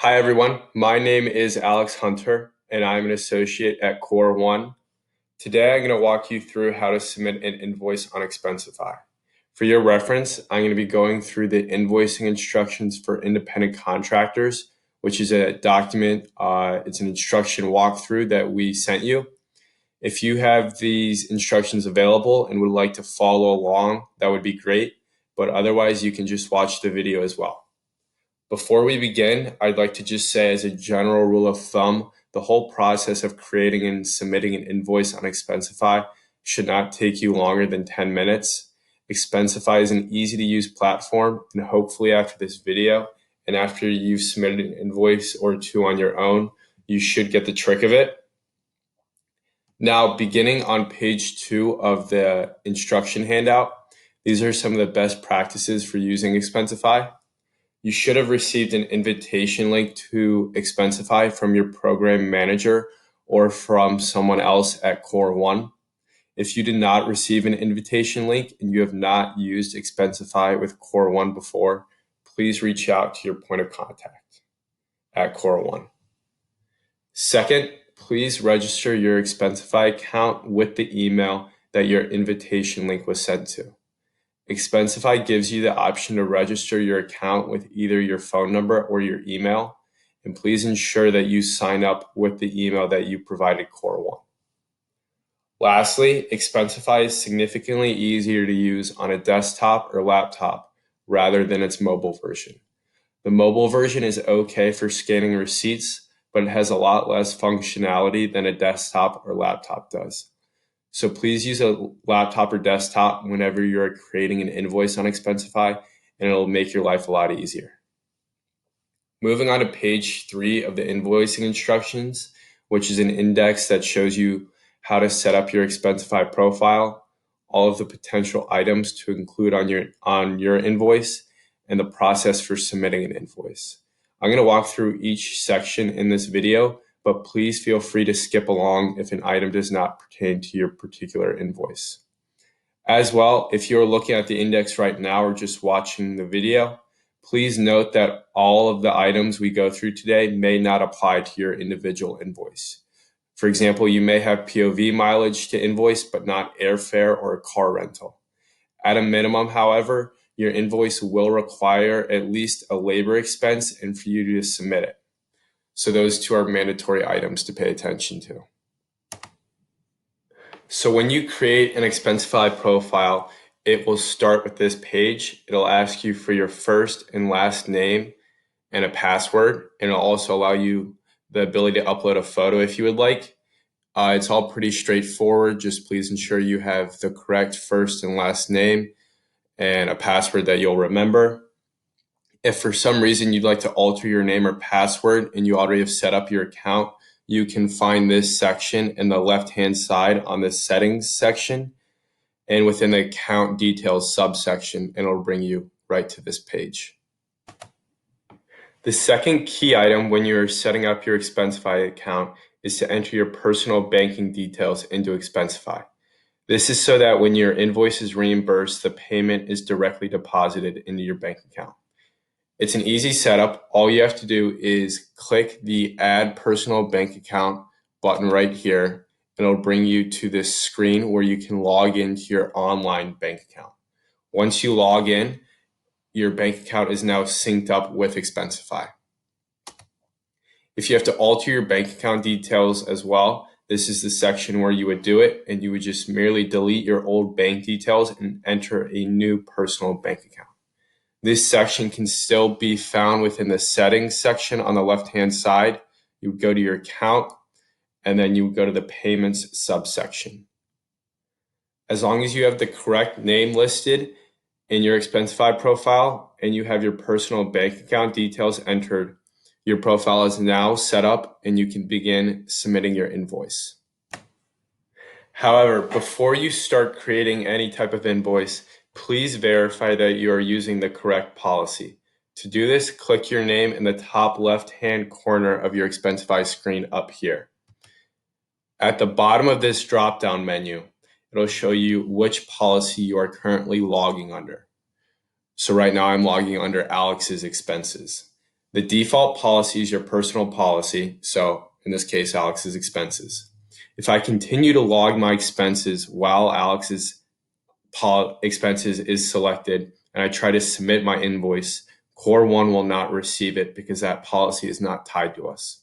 Hi everyone, my name is Alex Hunter and I'm an associate at Core One. Today I'm going to walk you through how to submit an invoice on Expensify. For your reference, I'm going to be going through the Invoicing Instructions for Independent Contractors, which is a document, it's an instruction walkthrough that we sent you. If you have these instructions available and would like to follow along, that would be great, but otherwise you can just watch the video as well. Before we begin, I'd like to just say as a general rule of thumb, the whole process of creating and submitting an invoice on Expensify should not take you longer than 10 minutes. Expensify is an easy to use platform, and hopefully after this video and after you've submitted an invoice or two on your own, you should get the trick of it. Now, beginning on page 2 of the instruction handout, these are some of the best practices for using Expensify. You should have received an invitation link to Expensify from your program manager or from someone else at Core One. If you did not receive an invitation link and you have not used Expensify with Core One before, please reach out to your point of contact at Core One. Second, please register your Expensify account with the email that your invitation link was sent to. Expensify gives you the option to register your account with either your phone number or your email, and please ensure that you sign up with the email that you provided Core One. Lastly, Expensify is significantly easier to use on a desktop or laptop rather than its mobile version. The mobile version is okay for scanning receipts, but it has a lot less functionality than a desktop or laptop does. So please use a laptop or desktop whenever you're creating an invoice on Expensify, and it'll make your life a lot easier. Moving on to page 3 of the invoicing instructions, which is an index that shows you how to set up your Expensify profile, all of the potential items to include on your invoice, and the process for submitting an invoice. I'm going to walk through each section in this video, but please feel free to skip along if an item does not pertain to your particular invoice. As well, if you're looking at the index right now or just watching the video, please note that all of the items we go through today may not apply to your individual invoice. For example, you may have POV mileage to invoice, but not airfare or a car rental. At a minimum, however, your invoice will require at least a labor expense and for you to submit it. So those two are mandatory items to pay attention to. So when you create an Expensify profile, it will start with this page. It'll ask you for your first and last name and a password, and it'll also allow you the ability to upload a photo if you would like. It's all pretty straightforward. Just please ensure you have the correct first and last name and a password that you'll remember. If for some reason you'd like to alter your name or password and you already have set up your account, you can find this section in the left-hand side on the settings section and within the account details subsection, and it'll bring you right to this page. The second key item when you're setting up your Expensify account is to enter your personal banking details into Expensify. This is so that when your invoice is reimbursed, the payment is directly deposited into your bank account. It's an easy setup. All you have to do is click the Add Personal Bank Account button right here, and it'll bring you to this screen where you can log into your online bank account. Once you log in, your bank account is now synced up with Expensify. If you have to alter your bank account details as well, this is the section where you would do it, and you would just merely delete your old bank details and enter a new personal bank account. This section can still be found within the settings section on the left-hand side. You would go to your account, and then you would go to the payments subsection. As long as you have the correct name listed in your Expensify profile and you have your personal bank account details entered, your profile is now set up and you can begin submitting your invoice. However, before you start creating any type of invoice, please verify that you are using the correct policy. To do this, click your name in the top left-hand corner of your Expensify screen up here. At the bottom of this drop-down menu, it'll show you which policy you are currently logging under. So right now I'm logging under Alex's expenses. The default policy is your personal policy. So in this case, Alex's expenses. If I continue to log my expenses while Alex's expenses is selected and I try to submit my invoice, Core 1 will not receive it because that policy is not tied to us.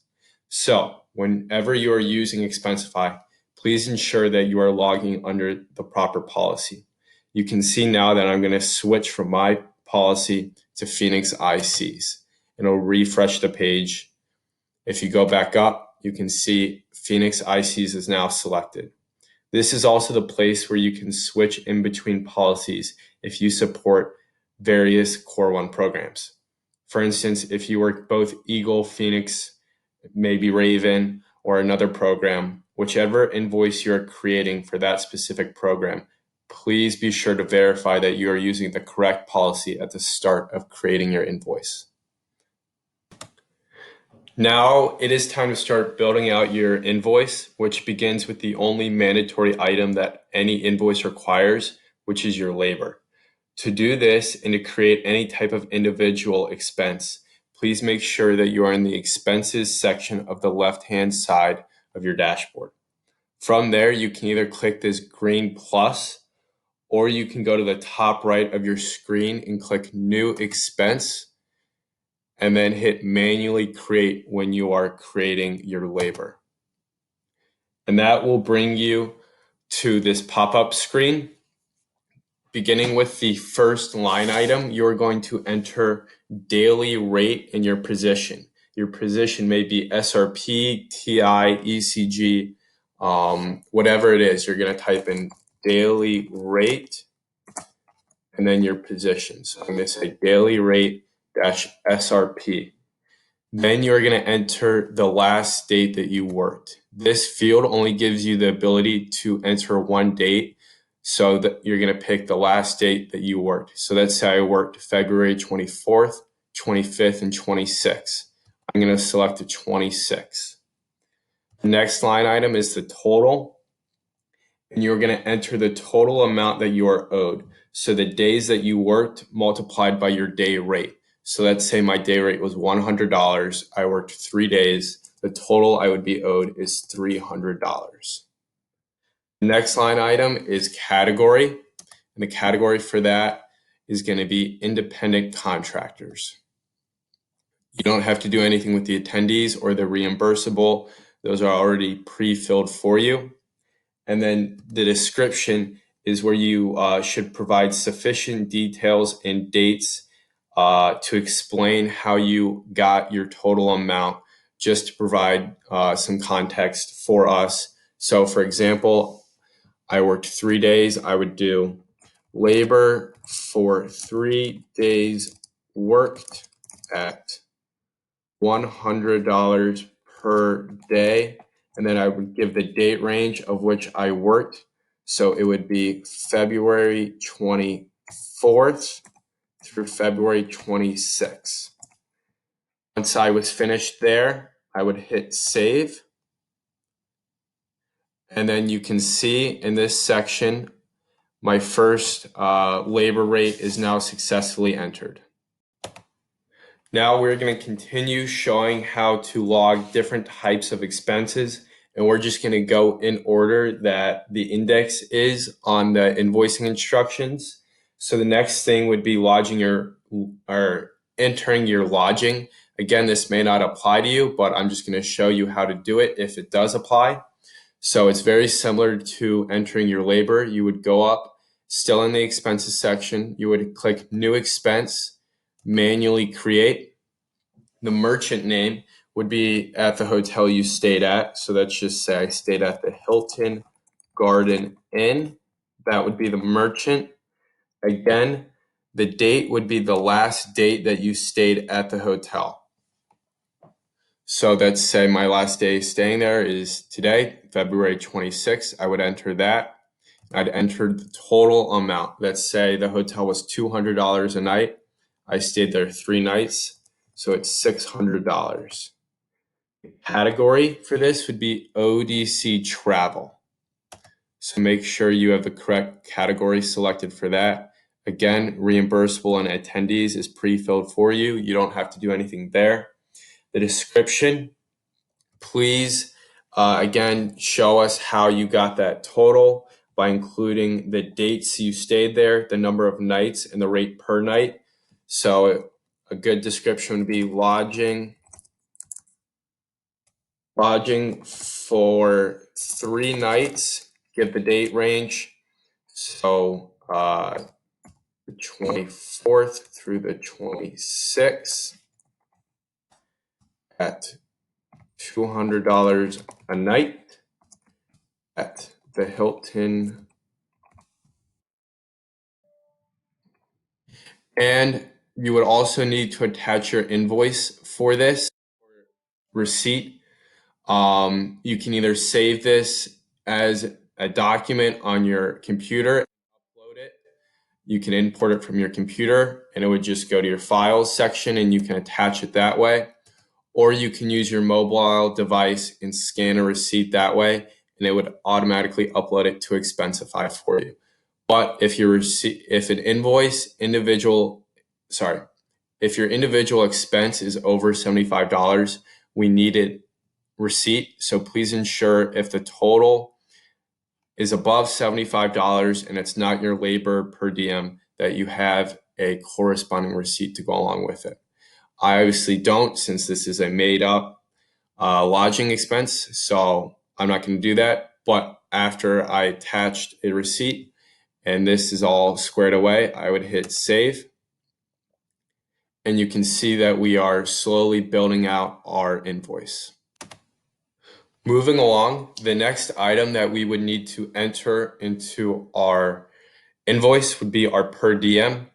So whenever you are using Expensify, please ensure that you are logging under the proper policy. You can see now that I'm going to switch from my policy to Phoenix ICs. It'll refresh the page. If you go back up, you can see Phoenix ICs is now selected. This is also the place where you can switch in between policies if you support various Core 1 programs. For instance, if you work both Eagle, Phoenix, maybe Raven, or another program, whichever invoice you're creating for that specific program, please be sure to verify that you are using the correct policy at the start of creating your invoice. Now it is time to start building out your invoice, which begins with the only mandatory item that any invoice requires, which is your labor. To do this and to create any type of individual expense, please make sure that you are in the expenses section of the left-hand side of your dashboard. From there, you can either click this green plus, or you can go to the top right of your screen and click New Expense, and then hit Manually Create when you are creating your labor. And that will bring you to this pop-up screen. Beginning with the first line item, you're going to enter daily rate in your position. Your position may be SRP, TI, ECG, whatever it is. You're going to type in daily rate and then your position. So I'm going to say daily rate dash SRP. Then you're going to enter the last date that you worked. This field only gives you the ability to enter one date, so that you're going to pick the last date that you worked. So let's say I worked February 24th, 25th, and 26th. I'm going to select the 26th. The next line item is the total, and you're going to enter the total amount that you are owed. So the days that you worked multiplied by your day rate. So let's say my day rate was $100. I worked 3 days. The total I would be owed is $300. The next line item is category. And the category for that is going to be Independent Contractors. You don't have to do anything with the attendees or the reimbursable. Those are already pre-filled for you. And then the description is where you should provide sufficient details and dates to explain how you got your total amount, just to provide some context for us. So for example, I worked 3 days. I would do labor for 3 days worked at $100 per day. And then I would give the date range of which I worked. So it would be February 24th through February 26th. Once I was finished there, I would hit save. And then you can see in this section, my first labor rate is now successfully entered. Now we're going to continue showing how to log different types of expenses, and we're just going to go in order that the index is on the invoicing instructions. So the next thing would be entering your lodging. Again, this may not apply to you, but I'm just going to show you how to do it if it does apply. So it's very similar to entering your labor. You would go up, still in the expenses section, you would click New Expense, Manually Create. The merchant name would be at the hotel you stayed at. So let's just say I stayed at the Hilton Garden Inn. That would be the merchant. Again, the date would be the last date that you stayed at the hotel. So let's say my last day staying there is today, February 26th. I would enter that. I'd enter the total amount. Let's say the hotel was $200 a night. I stayed there 3 nights, so it's $600. The category for this would be ODC Travel. So make sure you have the correct category selected for that. Again, reimbursable and attendees is pre-filled for you. You don't have to do anything there. The description, please, again, show us how you got that total by including the dates you stayed there, the number of nights, and the rate per night. So a good description would be lodging for 3 nights, give the date range. So the 24th through the 26th at $200 a night at the Hilton. And you would also need to attach your invoice for this receipt. You can either save this as a document on your computer and upload it. You can import it from your computer and it would just go to your files section and you can attach it that way. Or you can use your mobile device and scan a receipt that way and it would automatically upload it to Expensify for you. But if your individual expense is over $75, we need a receipt. So please ensure if the total is above $75 and it's not your labor per diem, that you have a corresponding receipt to go along with it. I obviously don't, since this is a made up lodging expense, so I'm not going to do that. But after I attached a receipt and this is all squared away, I would hit save. And you can see that we are slowly building out our invoice. Moving along, the next item that we would need to enter into our invoice would be our per diem.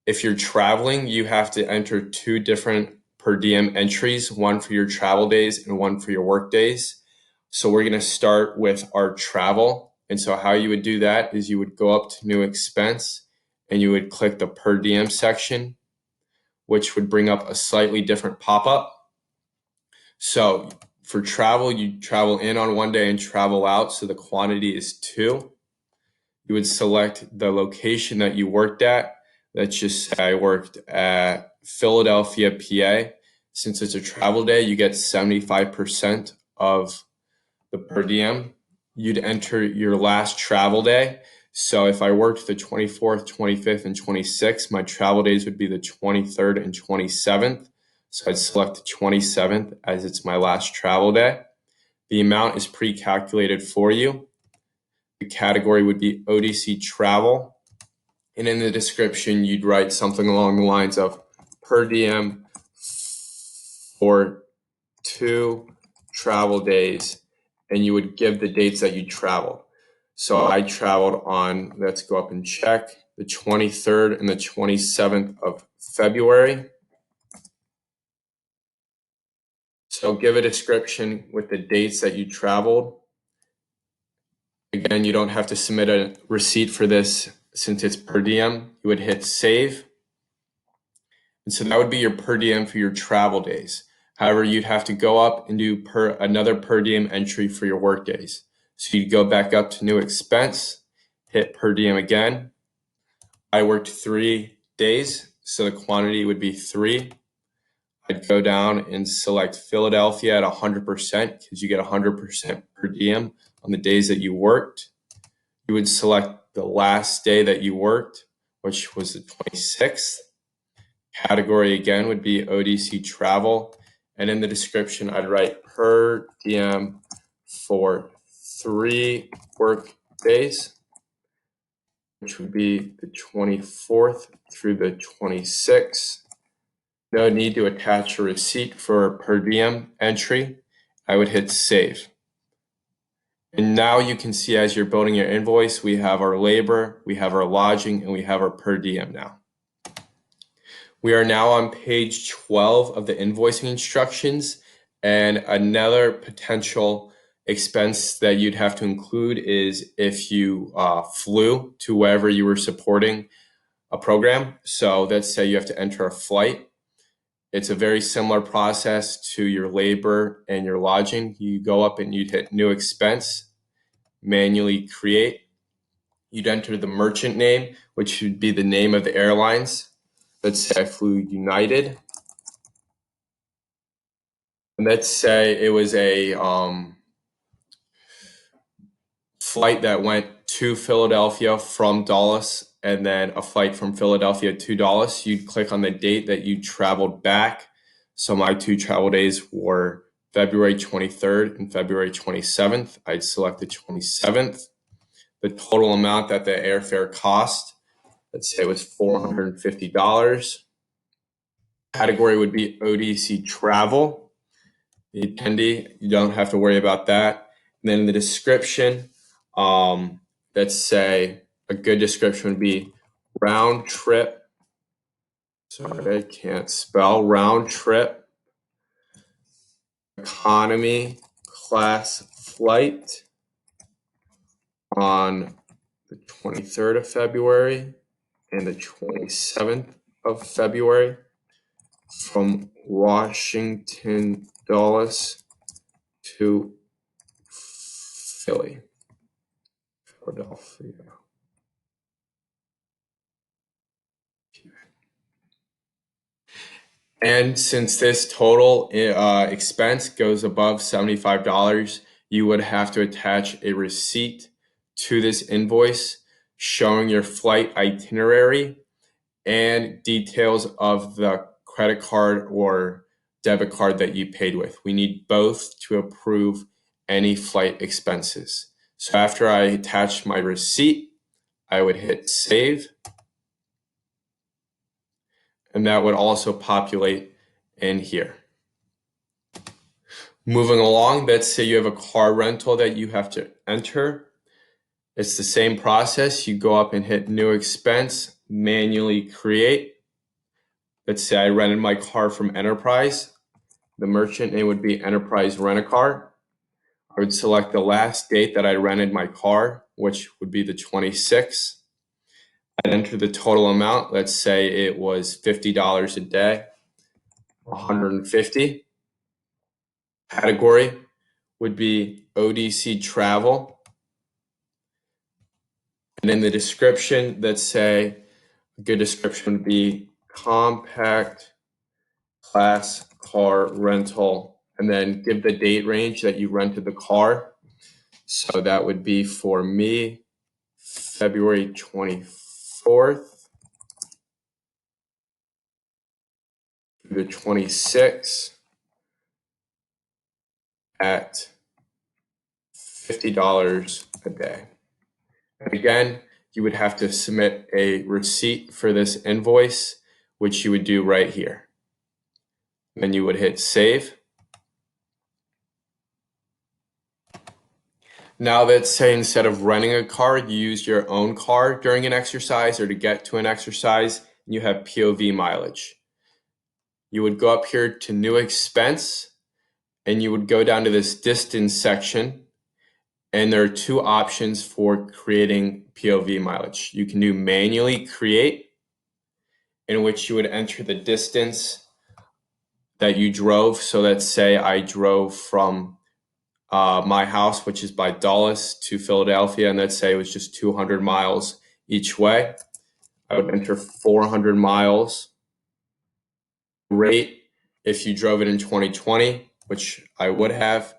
If you're traveling, you have to enter 2 different per diem entries, one for your travel days and one for your work days. So we're going to start with our travel. And so how you would do that is you would go up to new expense and you would click the per diem section, which would bring up a slightly different pop-up. So for travel, you travel in on one day and travel out. So the quantity is 2. You would select the location that you worked at. Let's just say I worked at Philadelphia, PA. Since it's a travel day, you get 75% of the per diem. You'd enter your last travel day. So if I worked the 24th, 25th, and 26th, my travel days would be the 23rd and 27th. So I'd select the 27th as it's my last travel day. The amount is pre-calculated for you. The category would be ODC travel. And in the description, you'd write something along the lines of per diem for 2 travel days, and you would give the dates that you traveled. So I traveled on, let's go up and check, the 23rd and the 27th of February. So give a description with the dates that you traveled. Again, you don't have to submit a receipt for this since it's per diem. You would hit save. And so that would be your per diem for your travel days. However, you'd have to go up and do another per diem entry for your work days. So you'd go back up to new expense, hit per diem again. I worked 3 days, so the quantity would be 3. I'd go down and select Philadelphia at 100% because you get 100% per diem on the days that you worked. You would select the last day that you worked, which was the 26th. Category again would be ODC travel. And in the description, I'd write per diem for 3 work days, which would be the 24th through the 26th. No need to attach a receipt for a per diem entry. I would hit save. And now you can see as you're building your invoice, we have our labor, we have our lodging, and we have our per diem now. We are now on page 12 of the invoicing instructions, and another potential expense that you'd have to include is if you flew to wherever you were supporting a program. So let's say you have to enter a flight. It's a very similar process to your labor and your lodging. You go up and you'd hit new expense, manually create. you'd enter the merchant name, which would be the name of the airlines. Let's say I flew United. And let's say it was a flight that went to Philadelphia from Dallas, and then a flight from Philadelphia to Dallas. You'd click on the date that you traveled back. So my two travel days were February 23rd and February 27th. I'd select the 27th. The total amount that the airfare cost, let's say it was $450. Category would be ODC travel. The attendee, you don't have to worry about that. And then in the description, let's say a good description would be round trip. Sorry, I can't spell. Round trip economy class flight on the 23rd of February and the 27th of February from Washington Dulles to Philadelphia. And since this total expense goes above $75, you would have to attach a receipt to this invoice showing your flight itinerary and details of the credit card or debit card that you paid with. We need both to approve any flight expenses. So after I attach my receipt, I would hit save. And that would also populate in here. Moving along, let's say you have a car rental that you have to enter. It's the same process. You go up and hit new expense, manually create. Let's say I rented my car from Enterprise. The merchant name would be Enterprise Rent-A-Car. I would select the last date that I rented my car, which would be the 26th. I'd enter the total amount. Let's say it was $50 a day, $150. Category would be ODC travel. And in the description, let's say a good description would be compact class car rental, and then give the date range that you rented the car. So that would be for me, February 24th through the 26th at $50 a day. And again, you would have to submit a receipt for this invoice, which you would do right here. Then you would hit save. Now let's say instead of renting a car, you use your own car during an exercise or to get to an exercise, and you have POV mileage. You would go up here to new expense, and you would go down to this distance section, and there are two options for creating POV mileage. You can do manually create, in which you would enter the distance that you drove. So let's say I drove from my house, which is by Dallas, to Philadelphia, and let's say it was just 200 miles each way. I would enter 400 miles. Rate, if you drove it in 2020, which I would have,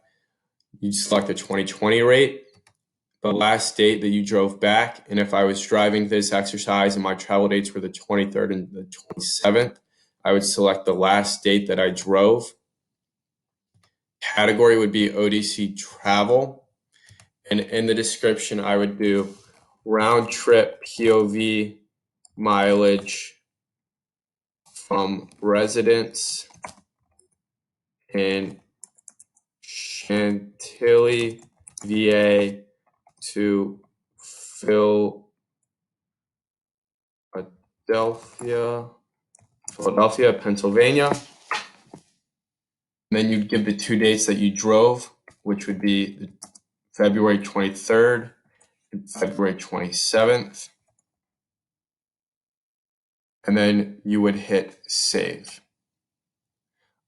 you'd select the 2020 rate, the last date that you drove back, and if I was driving this exercise and my travel dates were the 23rd and the 27th, I would select the last date that I drove. Category would be ODC travel. And in the description, I would do round trip POV mileage from residence in Chantilly, VA to Philadelphia, Pennsylvania. And then you'd give the two dates that you drove, which would be February 23rd and February 27th. And then you would hit save.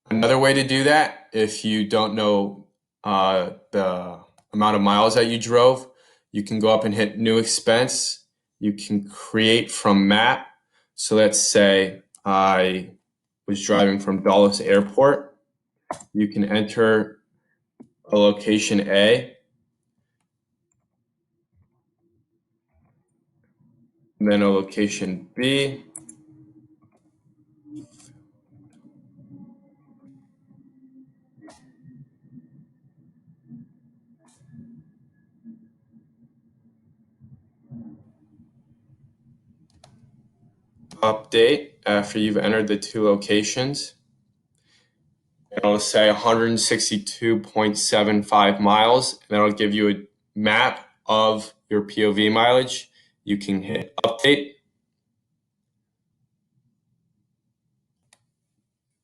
Another way to do that, if you don't know the amount of miles that you drove, you can go up and hit new expense. You can create from map. So let's say I was driving from Dulles Airport. You can enter a location A, and then a location B. Update after you've entered the two locations. It'll say 162.75 miles, and that'll give you a map of your POV mileage. You can hit update.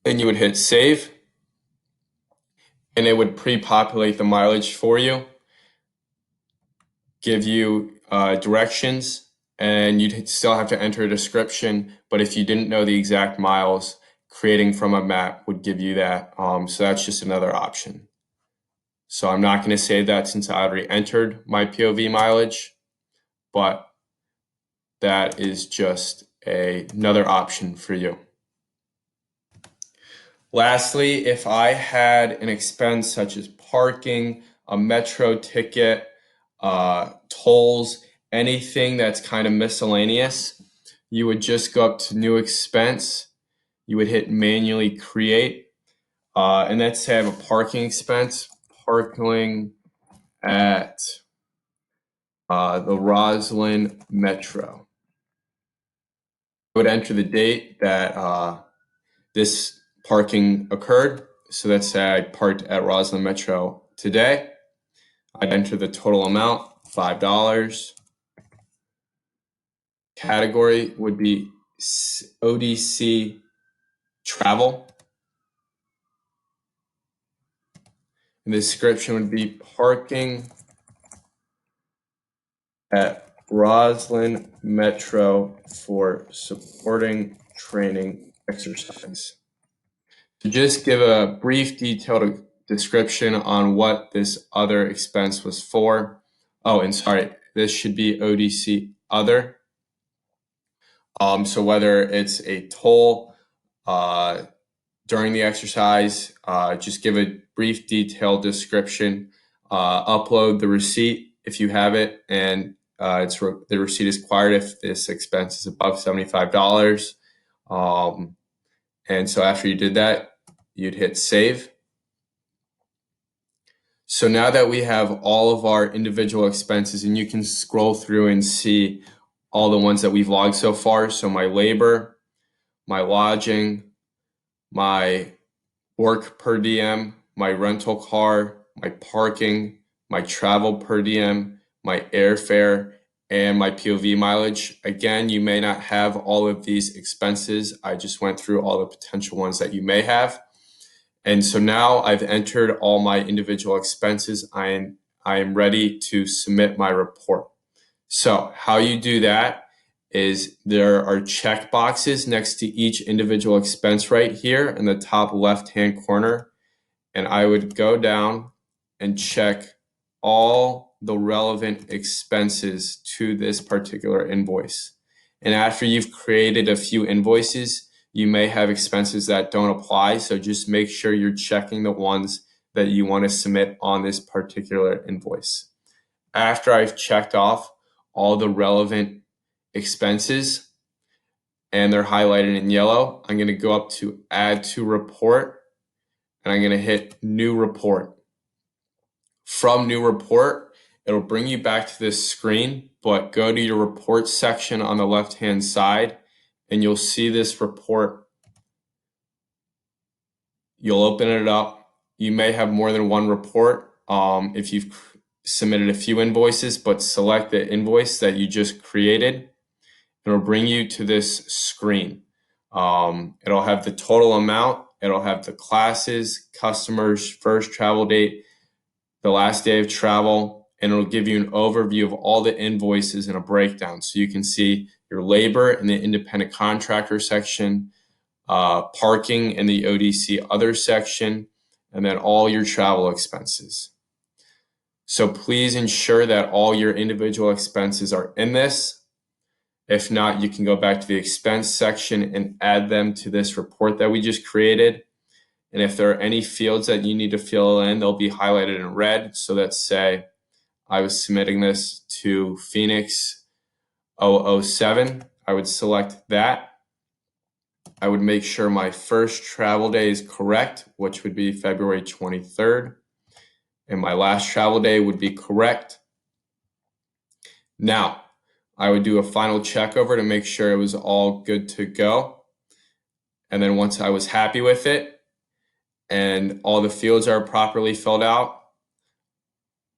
Then you would hit save, and it would pre-populate the mileage for you, give you directions, and you'd still have to enter a description. But if you didn't know the exact miles, creating from a map would give you that. So that's just another option. So I'm not going to say that since I already entered my POV mileage, but that is just another option for you. Lastly, if I had an expense such as parking, a metro ticket, tolls, anything that's kind of miscellaneous, you would just go up to new expense. You would hit manually create. And let's say I have a parking expense, parking at the Roslyn Metro. I would enter the date that this parking occurred. So let's say I parked at Roslyn Metro today. I'd enter the total amount, $5. Category would be ODC travel. And the description would be parking at Roslyn Metro for supporting training exercise. To just give a brief detailed description on what this other expense was for. Oh, and sorry, this should be ODC other. So whether it's a toll during the exercise, just give a brief detailed description, upload the receipt if you have it, and the receipt is required if this expense is above $75. And so after you did that, you'd hit save. So now that we have all of our individual expenses, and you can scroll through and see all the ones that we've logged so far. So my labor, my lodging, my work per diem, my rental car, my parking, my travel per diem, my airfare, and my POV mileage. Again, you may not have all of these expenses. I just went through all the potential ones that you may have. And so now I've entered all my individual expenses. I am ready to submit my report. So how you do that is there are check boxes next to each individual expense right here in the top left-hand corner. And I would go down and check all the relevant expenses to this particular invoice. And after you've created a few invoices, you may have expenses that don't apply. So just make sure you're checking the ones that you want to submit on this particular invoice. After I've checked off all the relevant expenses and they're highlighted in yellow, I'm going to go up to add to report and I'm going to hit new report. From new report, it'll bring you back to this screen, but go to your report section on the left-hand side and you'll see this report. You'll open it up. You may have more than one report if you've submitted a few invoices, but select the invoice that you just created. It'll bring you to this screen. It'll have the total amount. It'll have the classes, customers, first travel date, the last day of travel, and it'll give you an overview of all the invoices and a breakdown. So you can see your labor in the independent contractor section, parking in the ODC other section, and then all your travel expenses. So please ensure that all your individual expenses are in this. If not, you can go back to the expense section and add them to this report that we just created. And if there are any fields that you need to fill in, they'll be highlighted in red. So let's say I was submitting this to Phoenix 007. I would select that. I would make sure my first travel day is correct, which would be February 23rd. And my last travel day would be correct. Now, I would do a final check over to make sure it was all good to go. And then once I was happy with it and all the fields are properly filled out,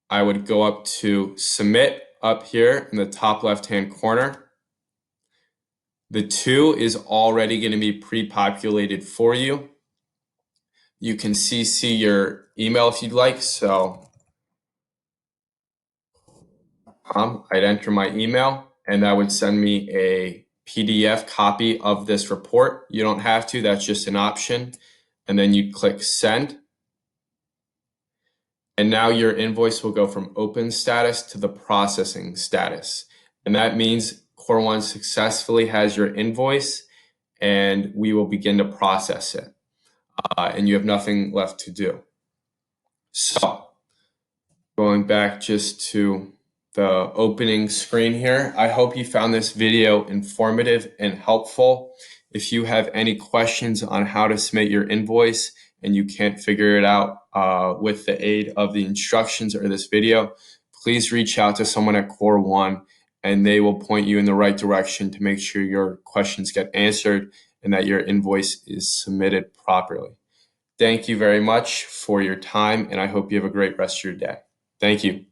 I would go up to submit up here in the top left-hand corner. The 2 is already going to be pre-populated for you. You can CC your email if you'd like. So I'd enter my email and that would send me a PDF copy of this report. You don't have to, that's just an option. And then you click send. And now your invoice will go from open status to the processing status. And that means Core 1 successfully has your invoice and we will begin to process it. And you have nothing left to do. So going back just to the opening screen here, I hope you found this video informative and helpful. If you have any questions on how to submit your invoice and you can't figure it out with the aid of the instructions or this video, please reach out to someone at Core 1 and they will point you in the right direction to make sure your questions get answered and that your invoice is submitted properly. Thank you very much for your time, and I hope you have a great rest of your day. Thank you.